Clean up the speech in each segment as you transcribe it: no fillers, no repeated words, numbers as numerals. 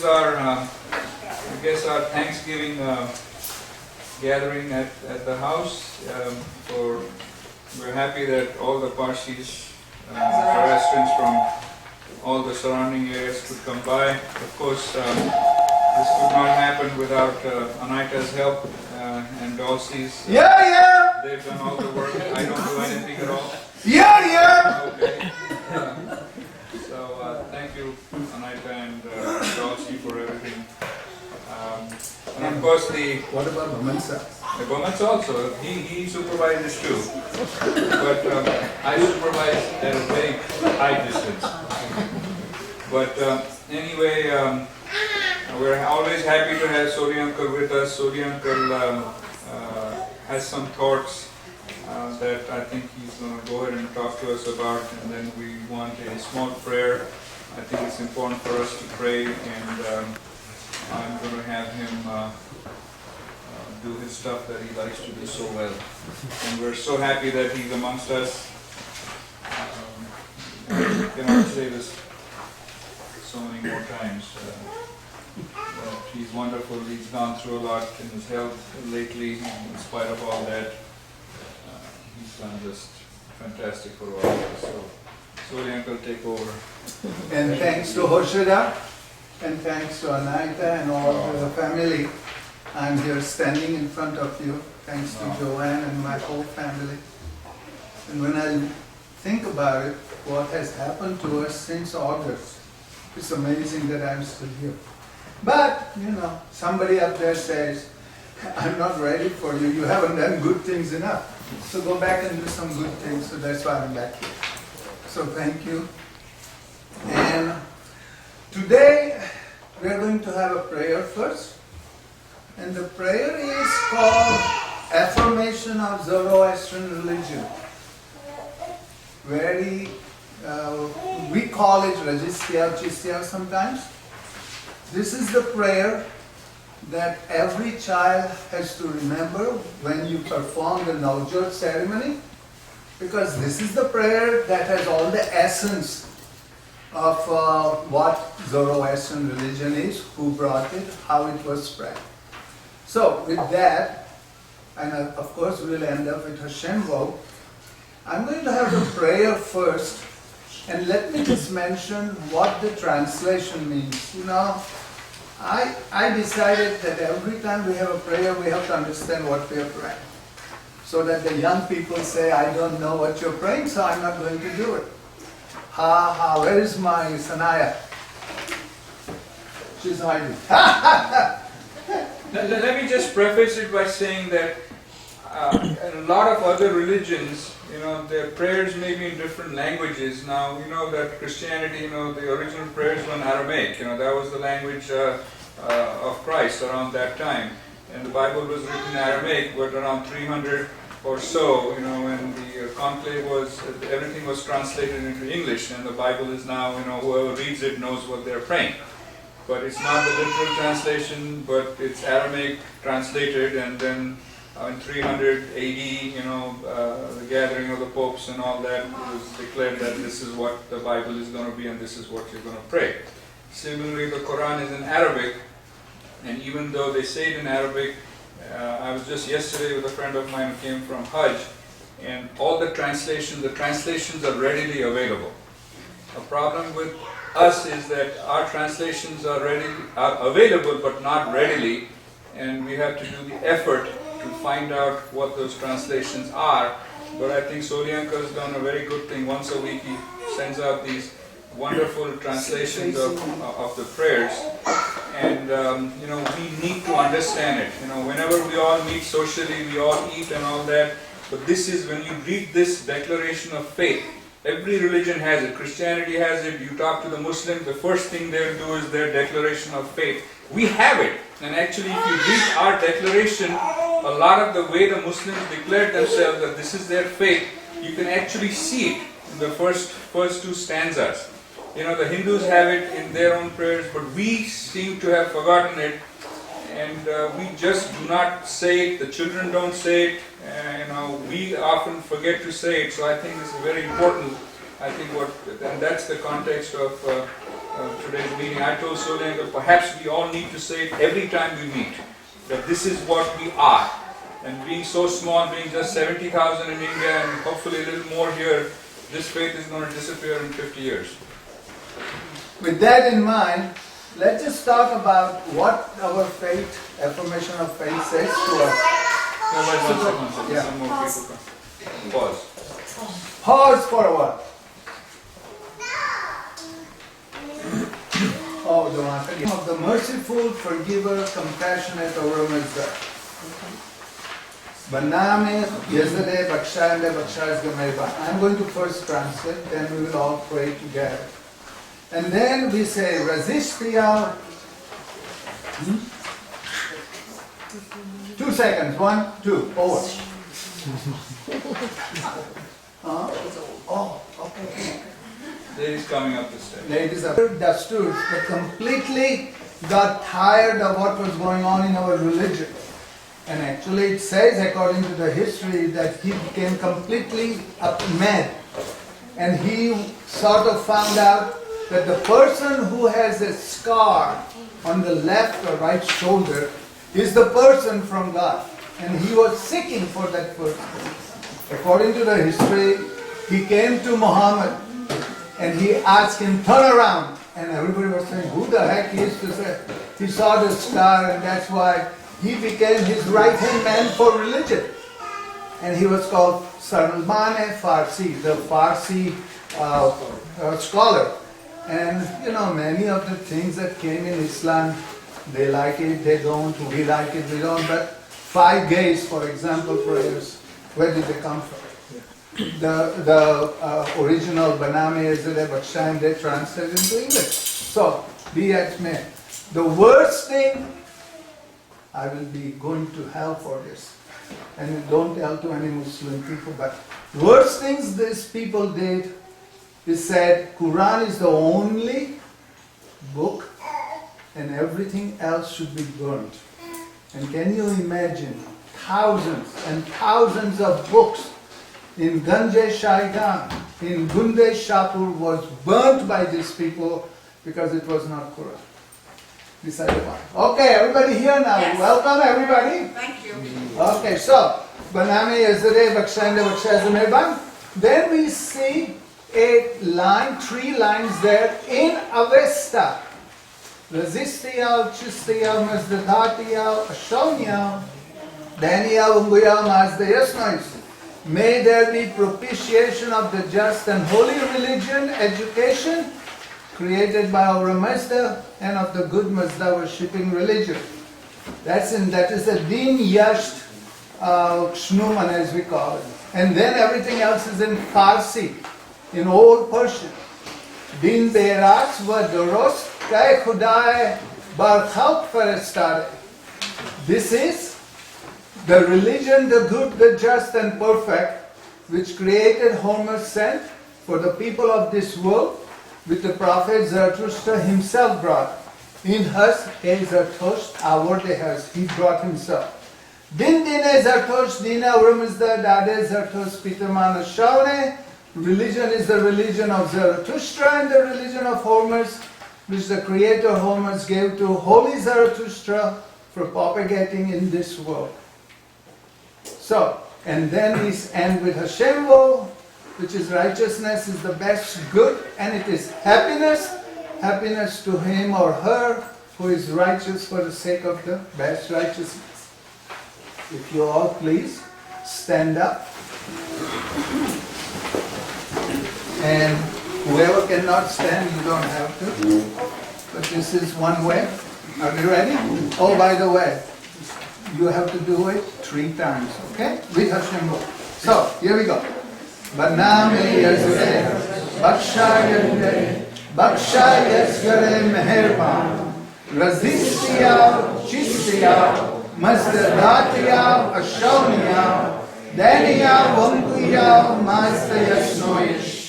is our, I guess, our Thanksgiving gathering at the house. We're happy that all the Parsis, Zoroastrians from all the surrounding areas could come by. Of course, this could not happen without Anahita's help and Dulcie's. Yeah. They've done all the work. I don't do anything at all. Yeah. Okay. So thank you, Anahita and Dulcie, for everything. And of course What about Mamansa? the Bomansa also, he supervises too. But I supervise at a very high distance. But anyway, we're always happy to have Soli Uncle with us. Soli Uncle has some thoughts that I think he's going to go ahead and talk to us about, and then we want a small prayer. I think it's important for us to pray, and I'm going to have him do his stuff that he likes to do so well. And we're so happy that he's amongst us. I cannot say this so many more times. He's wonderful. He's gone through a lot in his health lately, and in spite of all that, he's done just fantastic for all of us. So, Soli Uncle, take over. And thanks to Hoshedar, and thanks to Anahita and all the family. I'm here standing in front of you, thanks to Joanne and my whole family. And when I think about it, what has happened to us since August, it's amazing that I'm still here. But, somebody up there says, I'm not ready for you, you haven't done good things enough. So go back and do some good things, so that's why I'm back here. So thank you. And today, we are going to have a prayer first. And the prayer is called Affirmation of Zoroastrian Religion. We call it Rajistya or Chistya sometimes. This is the prayer that every child has to remember when you perform the Navjot ceremony, because this is the prayer that has all the essence of what Zoroastrian religion is, who brought it, how it was spread. So with that, and of course we'll end up with Ashem Vohu, I'm going to have the prayer first, and let me just mention what the translation means. I decided that every time we have a prayer, we have to understand what we are praying. So that the young people say, I don't know what you're praying, so I'm not going to do it. Where is my Sanaya? She's hiding. Let me just preface it by saying that in a lot of other religions, their prayers may be in different languages. Now, that Christianity, the original prayers were in Aramaic. That was the language of Christ around that time. And the Bible was written in Aramaic, but around 300 or so, when the conclave everything was translated into English, and the Bible is now, whoever reads it knows what they're praying. But it's not the literal translation, but it's Aramaic translated, and then in 300 AD, the gathering of the popes and all that, it was declared that this is what the Bible is going to be and this is what you're going to pray. Similarly, the Quran is in Arabic, and even though they say it in Arabic, I was just yesterday with a friend of mine who came from Hajj, and all the translations are readily available. A problem with us is that our translations are available but not readily, and we have to do the effort to find out what those translations are. But I think Soli Uncle has done a very good thing. Once a week he sends out these wonderful translations of the prayers, and we need to understand it. Whenever we all meet socially, we all eat and all that, but this is when you read this declaration of faith. Every religion has it. Christianity has it. You talk to the Muslims, the first thing they'll do is their declaration of faith. We have it. And actually, if you read our declaration, a lot of the way the Muslims declared themselves that this is their faith, you can actually see it in the first two stanzas. The Hindus have it in their own prayers, but we seem to have forgotten it, and we just do not say it. The children don't say it. We often forget to say it. So I think this is very important. And that's the context of today's meeting, I told Sonia that perhaps we all need to say it every time we meet, that this is what we are. And being so small, being just 70,000 in India and hopefully a little more here, this faith is going to disappear in 50 years. With that in mind, let's just talk about what our faith, affirmation of faith says to us. No, wait, one second. Yeah. Some more people come. Pause. Pause for a while. Oh, the one of the merciful, forgiver, compassionate, Ahura Mazda. Baname Yazade Bakshayande Bakshayasgameva. I'm going to first translate, then we will all pray together. And then we say Razishtiya. 2 seconds. 1, 2, over. Oh, okay. Ladies coming up the stairs. Ladies are Dastur, but completely got tired of what was going on in our religion. And actually it says, according to the history, that he became completely mad. And he sort of found out that the person who has a scar on the left or right shoulder is the person from God. And he was seeking for that person. According to the history, he came to Muhammad and he asked him, turn around. And everybody was saying, who the heck he is to say? He saw the scar and that's why he became his right-hand man for religion. And he was called Salman Farsi, the Farsi scholar. And you know, many of the things that came in Islam, they like it, they don't, we like it, we don't. But 5 gays, for example, prayers, where did they come from? The original Baname Yazade Bakshayam, they translated into English. So, be as may. The worst thing, I will be going to hell for this. And don't tell to any Muslim people, but worst things these people did is said Quran is the only book and everything else should be burnt. And can you imagine thousands and thousands of books in Ganje Shaigan, in Gunde Shapur was burnt by these people because it was not Quran. Decided why. Okay, everybody here now. Yes. Welcome everybody. Thank you. Okay, so Baname Yazade Bakshayande Bakshayazamebam. Then we see a line, 3 lines there in Avesta. Razistiyal, Chistiyal, Mazdatiyal, Ashonyal, Daniel Unguya Mazdayasnois. May there be propitiation of the just and holy religion, education, created by Ahura Mazda, and of the good Mazda worshipping religion. That is the Din Yasht Shnuman, as we call it. And then everything else is in Farsi, in Old Persian. Din Beras va Doros Kai Khudai Bar Khalq Farestare. This is the religion, the good, the just and perfect, which created Homer sent for the people of this world, which the prophet Zarathustra himself brought. In Has Ke Zarthusht Avorde Has, he brought himself. Din Dine Zarthusht Dina Ahura Mazda Dade Zarthusht Pitamana Shaune. Religion is the religion of Zarathustra and the religion of Hormuz, which the creator Hormuz gave to holy Zarathustra for propagating in this world. So, and then we end with Ashem Vohu, which is righteousness is the best good, and it is happiness, happiness to him or her who is righteous for the sake of the best righteousness. If you all please stand up. And whoever cannot stand, you don't have to. But this is one way. Are you ready? Oh, by the way, you have to do it 3 times, okay? With Ashem Vohu. So, here we go. Baname Yazre, Bakshayande, Bakshayasgare Meherban, Razistiyal, Chistiyal, Mazdadatiya, Ashoniya, Daniya, Wampuya, Mazdayasnoish.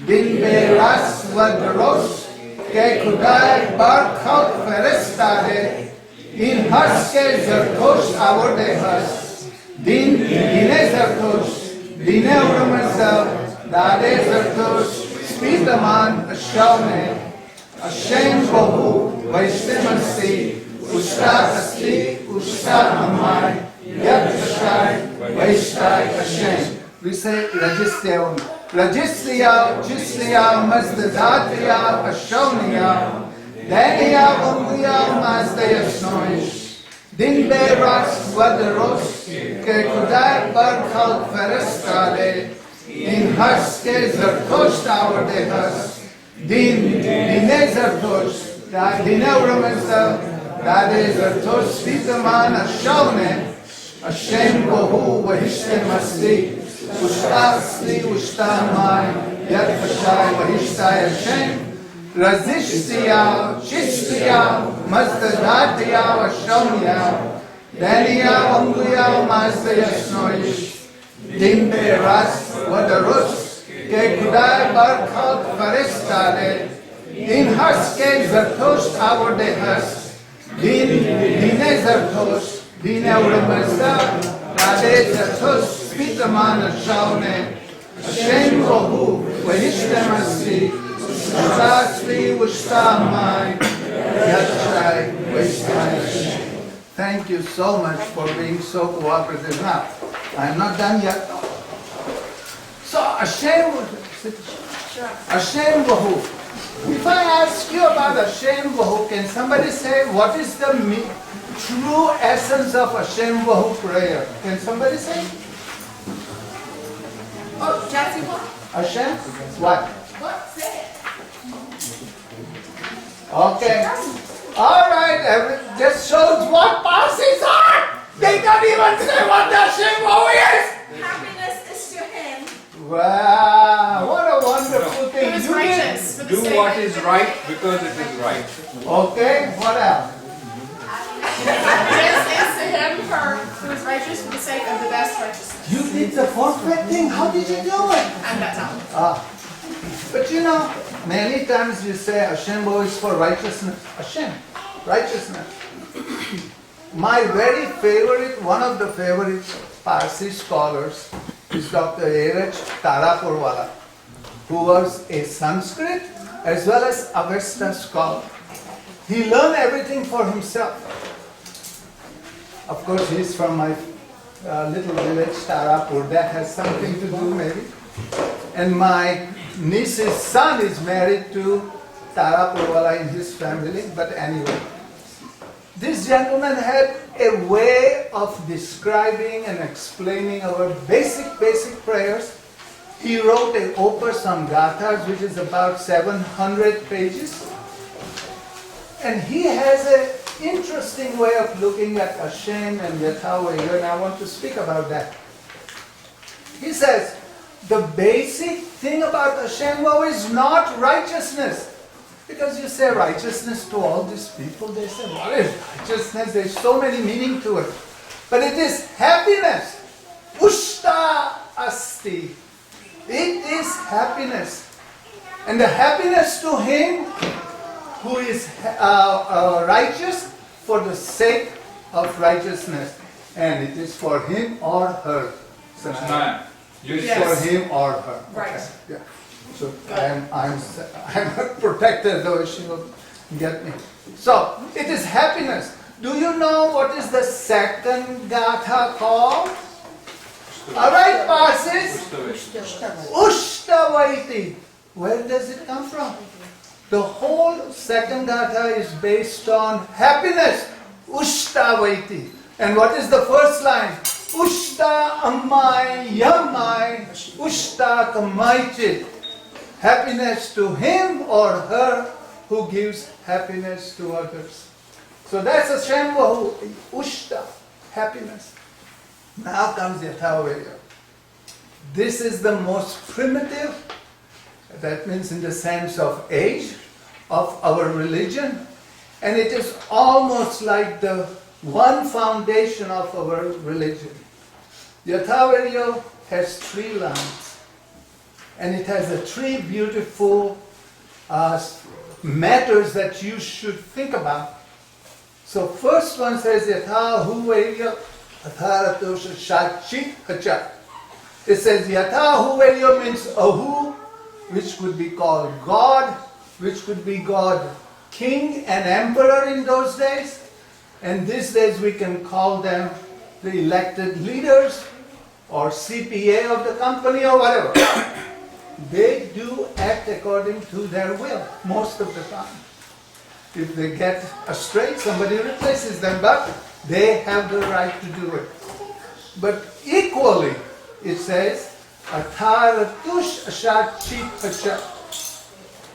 Din Beras Vadros, Ke Kudai Bar Khalq Farestare, in Haske Zarthusht Avorde Has, Din Dine Zarthusht, Dine Ahura Mazda, Dade Zarthusht, Spitaman Ashone. Ashem Vohu Vairyo Ushtaa Asti Ushtaa Amai Yathaa Ashem. We say Rajistya. Rajistya, Jistya, Mazdadhatya, Ashoniya, Daniya, Umriya, Mazdaya Snoish, Din Beras, Wadaros, Ke Kudai Barkhal Ferestale, In Haske Zarthustra Avardehas, Din Dine Zarthush, Dine Ahura Mazda, Dade Zarthush, Vitaman Ashone, Ashem Vohu Vairyo Ushtaa Sli Ushtaa Mai Yathaa Ashem Razishtiya Chishtiya Mazdadhatya Ashoniya Daniya Umriya Mazdaya Snoish Dimbe Ras Wadarus Ke Kudai Barkhal Faristale In Haske Zarthustra Avardehas Dine Zarthush Dine Ahura Mazda Dade Zarthush Vitaman Ashone Ashem Vohu Vairyo Ushtaa Sli Ushtaa Mai Yathaa Ashem. Thank you so much for being so cooperative. Now, I am not done yet. So Ashem Vohu. If I ask you about Ashem Vohu, can somebody say what is the true essence of Ashem Vohu prayer? Can somebody say? Oh, Jazzy, what? Ashem? What? What? Say it. Okay. Alright, just shows what Parsis are! They don't even say what the Ashem Vohu is! Happiness is to him. Wow, what a wonderful thing. He was You did- righteous. For the Do sake what of is the- right because it is right. Okay, what else? Happiness is to him who is righteous for the sake of the best righteousness. You did the perfect thing. How did you do it? And that's all. But you know, many times you say Ashem Vohu is for righteousness. Ashem, righteousness. My very favorite, one of the favorite Parsi scholars is Dr. Irach Taraporewala, who was a Sanskrit as well as Avesta scholar. He learned everything for himself. Of course, he's from my little village, Tarapur. That has something to do, maybe. And my niece's son is married to Taraporewala in his family. But anyway, this gentleman had a way of describing and explaining our basic prayers. He wrote an opus on Gathas, which is about 700 pages. And he has an interesting way of looking at Ashem and Yathaa Ahu Vairyo, and I want to speak about that. He says, the basic thing about Ashem Vohu is not righteousness. Because you say righteousness to all these people, they say, what is righteousness? There's so many meaning to it. But it is happiness. Ushtaa Asti. It is happiness. And the happiness to him who is righteous for the sake of righteousness. And it is for him or her. Sanaya. Yes. For him or her. Right. Okay. Yeah. So I'm protected, though she will get me. So it is happiness. Do you know what is the second Gatha called? Alright, Parsis. Ushtavaiti. Where does it come from? The whole second Gatha is based on happiness. Ushtavaiti. And what is the first line? Ushtaa Amai Yamai Ushtaa Kamaichit. Happiness to him or her who gives happiness to others. So that's Ashem Vohu. Ushtaa. Happiness. Now comes Yathaa Ahu Vairyo. This is the most primitive, that means in the sense of age, of our religion, and it is almost like the one foundation of our religion. Yathaa Ahu Vairyo has 3 lines, and it has the 3 beautiful matters that you should think about. So first one says Yathaa Ahu Vairyo Atharatosha Shachit Hacha. It says Yathaa Ahu Vairyo means Ahu, which could be called God, which could be God, king and emperor in those days, and these days we can call them the elected leaders or CPA of the company or whatever. They do act according to their will most of the time. If they get astray, somebody replaces them, but they have the right to do it. But equally, it says,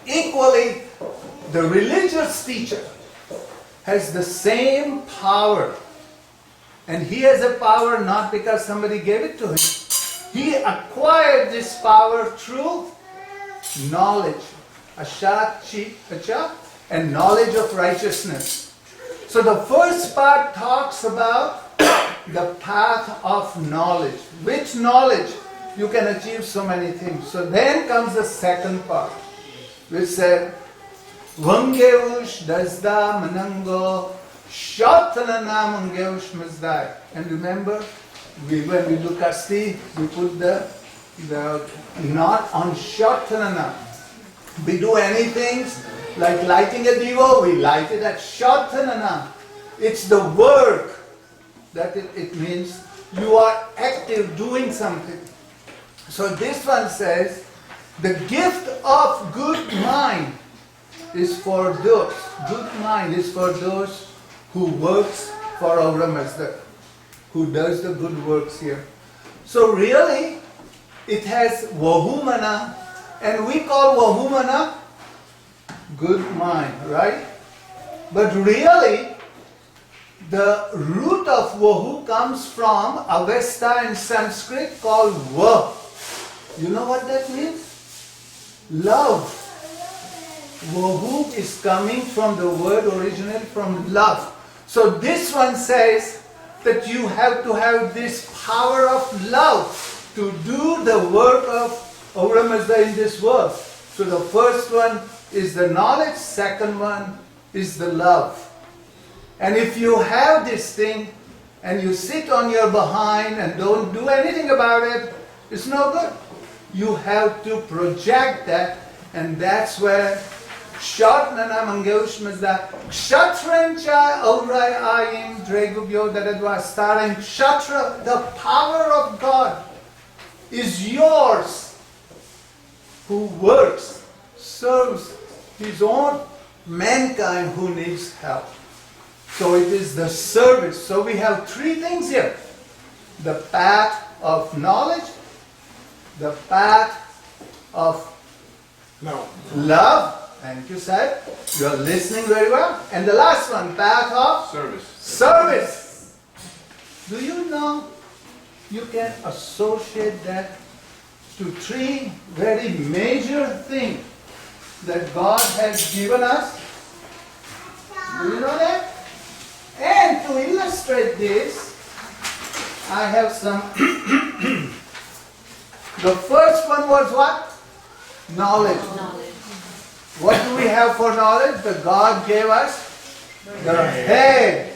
equally, the religious teacher has the same power. And he has a power not because somebody gave it to him. He acquired this power through knowledge. And knowledge of righteousness. So the first part talks about the path of knowledge. With knowledge, you can achieve so many things. So then comes the second part, which said, Vangeush Dasda Manango Shotanana Mangeush Mazdai. And remember, when we do Kasti, we put the knot on Shotanana. We do anything like lighting a divo, we light it at Shotanana. It's the work that it means you are active doing something. So this one says, the gift of good mind is for those, who works for Ahura Mazda, who does the good works here. So really, it has Vahumana, and we call Vahumana good mind, right? But really, the root of Vahu comes from Avesta in Sanskrit called Va. You know what that means? Love. Vahu is coming from the word originally from love. So this one says that you have to have this power of love to do the work of Ahura Mazda in this world. So the first one is the knowledge, second one is the love. And if you have this thing and you sit on your behind and don't do anything about it, it's no good. You have to project that, and that's where Shatnana Mangeush Mazda Kshatrancha Aurai Ayim Dregubyo Dadadwa starring Kshatra, the power of God is yours, who works, serves his own mankind who needs help. So it is the service. So we have three things here. The path of knowledge, the path of love. Thank you, sir. You are listening very well. And the last one, path of service. Do you know you can associate that to three very major things that God has given us? Do you know that? And to illustrate this, I have some. The first one was what? Knowledge. What do we have for knowledge? The God gave us the head.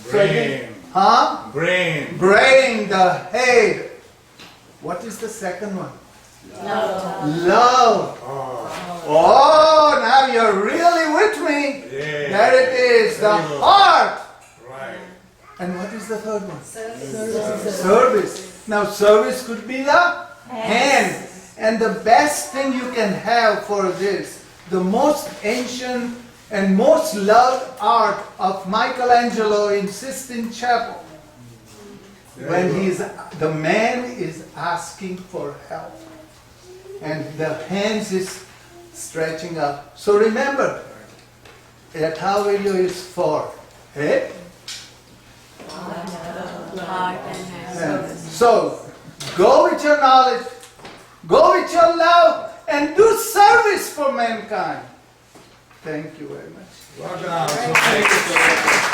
Brain, the head. What is the second one? Love. Oh, now you're really with me. There it is, the heart. Right. And what is the third one? Service. Now service could be the hand. And the best thing you can have for this, the most ancient and most loved art of Michelangelo in Sistine Chapel, when the man is asking for help and the hands is stretching up. So remember, Yathaa Ahu Vairyo is for head, Heart and hand. So go with your knowledge, go with your love, and do service for mankind. Thank you very much. Thank you so much.